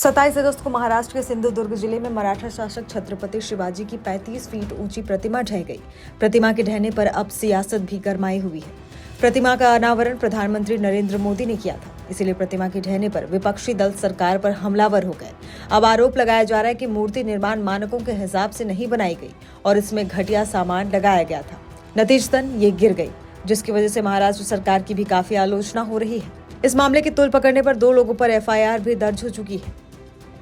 27 अगस्त को महाराष्ट्र के सिंधुदुर्ग जिले में मराठा शासक छत्रपति शिवाजी की 35 फीट ऊंची प्रतिमा ढह गई। प्रतिमा के ढहने पर अब सियासत भी गरमाई हुई है। प्रतिमा का अनावरण प्रधानमंत्री नरेंद्र मोदी ने किया था, इसीलिए प्रतिमा के ढहने पर विपक्षी दल सरकार पर हमलावर हो गए। अब आरोप लगाया जा रहा है कि मूर्ति निर्माण मानकों के हिसाब से नहीं बनाई गई और इसमें घटिया सामान लगाया गया था। नतीजतन ये गिर गई, जिसकी वजह से महाराष्ट्र सरकार की भी काफी आलोचना हो रही है। इस मामले की तूल पकड़ने पर 2 लोगों पर एफआईआर भी दर्ज हो चुकी है।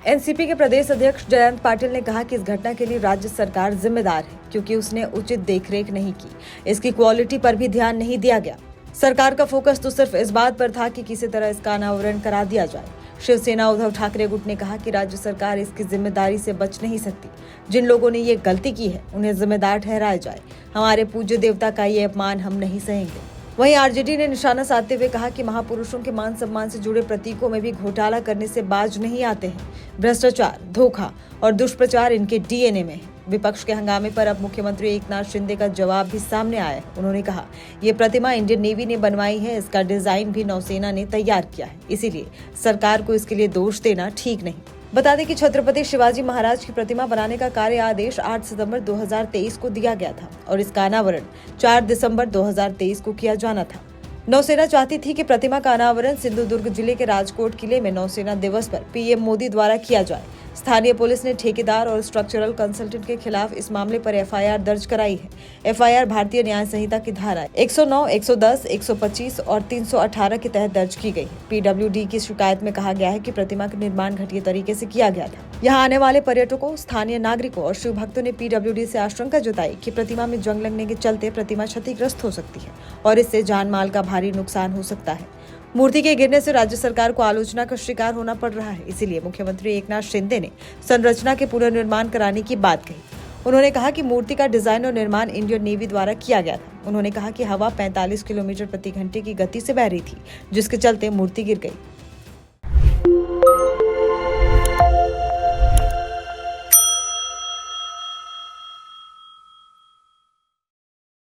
एनसीपी के प्रदेश अध्यक्ष जयंत पाटिल ने कहा कि इस घटना के लिए राज्य सरकार जिम्मेदार है, क्योंकि उसने उचित देखरेख नहीं की। इसकी क्वालिटी पर भी ध्यान नहीं दिया गया। सरकार का फोकस तो सिर्फ इस बात पर था कि किसी तरह इसका अनावरण करा दिया जाए। शिवसेना उद्धव ठाकरे गुट ने कहा कि राज्य सरकार इसकी जिम्मेदारी से बच नहीं सकती। जिन लोगों ने ये गलती की है उन्हें जिम्मेदार ठहराया जाए। हमारे पूज्य देवता का ये अपमान हम नहीं सहेंगे। वहीं आरजेडी ने निशाना साधते हुए कहा कि महापुरुषों के मान सम्मान से जुड़े प्रतीकों में भी घोटाला करने से बाज नहीं आते हैं। भ्रष्टाचार, धोखा और दुष्प्रचार इनके डीएनए में है। विपक्ष के हंगामे पर अब मुख्यमंत्री एकनाथ शिंदे का जवाब भी सामने आया है। उन्होंने कहा, ये प्रतिमा इंडियन नेवी ने बनवाई है, इसका डिजाइन भी नौसेना ने तैयार किया है, इसीलिए सरकार को इसके लिए दोष देना ठीक नहीं। बता दें कि छत्रपति शिवाजी महाराज की प्रतिमा बनाने का कार्य आदेश 8 सितंबर 2023 को दिया गया था और इसका अनावरण 4 दिसंबर 2023 को किया जाना था। नौसेना चाहती थी कि प्रतिमा का अनावरण सिंधुदुर्ग जिले के राजकोट किले में नौसेना दिवस पर पीएम मोदी द्वारा किया जाए। स्थानीय पुलिस ने ठेकेदार और स्ट्रक्चरल कंसल्टेंट के खिलाफ इस मामले पर एफआईआर दर्ज कराई है। एफआईआर भारतीय न्याय संहिता की धारा 109, 110, 125 और 318 के तहत दर्ज की गई। पीडब्ल्यूडी की शिकायत में कहा गया है कि प्रतिमा का निर्माण घटिया तरीके से किया गया था। यहाँ आने वाले पर्यटकों, स्थानीय नागरिकों और शिव भक्तों ने पीडब्ल्यूडी से आशंका जताई कि प्रतिमा में जंग लगने के चलते प्रतिमा क्षतिग्रस्त हो सकती है और इससे जान माल का भारी नुकसान हो सकता है। मूर्ति के गिरने से राज्य सरकार को आलोचना का शिकार होना पड़ रहा है, इसीलिए मुख्यमंत्री एकनाथ शिंदे ने संरचना के पुनर्निर्माण कराने की बात कही। उन्होंने कहा कि मूर्ति का डिजाइन और निर्माण इंडियन नेवी द्वारा किया गया था। उन्होंने कहा कि हवा 45 किलोमीटर प्रति घंटे की गति से बह रही थी, जिसके चलते मूर्ति गिर गई।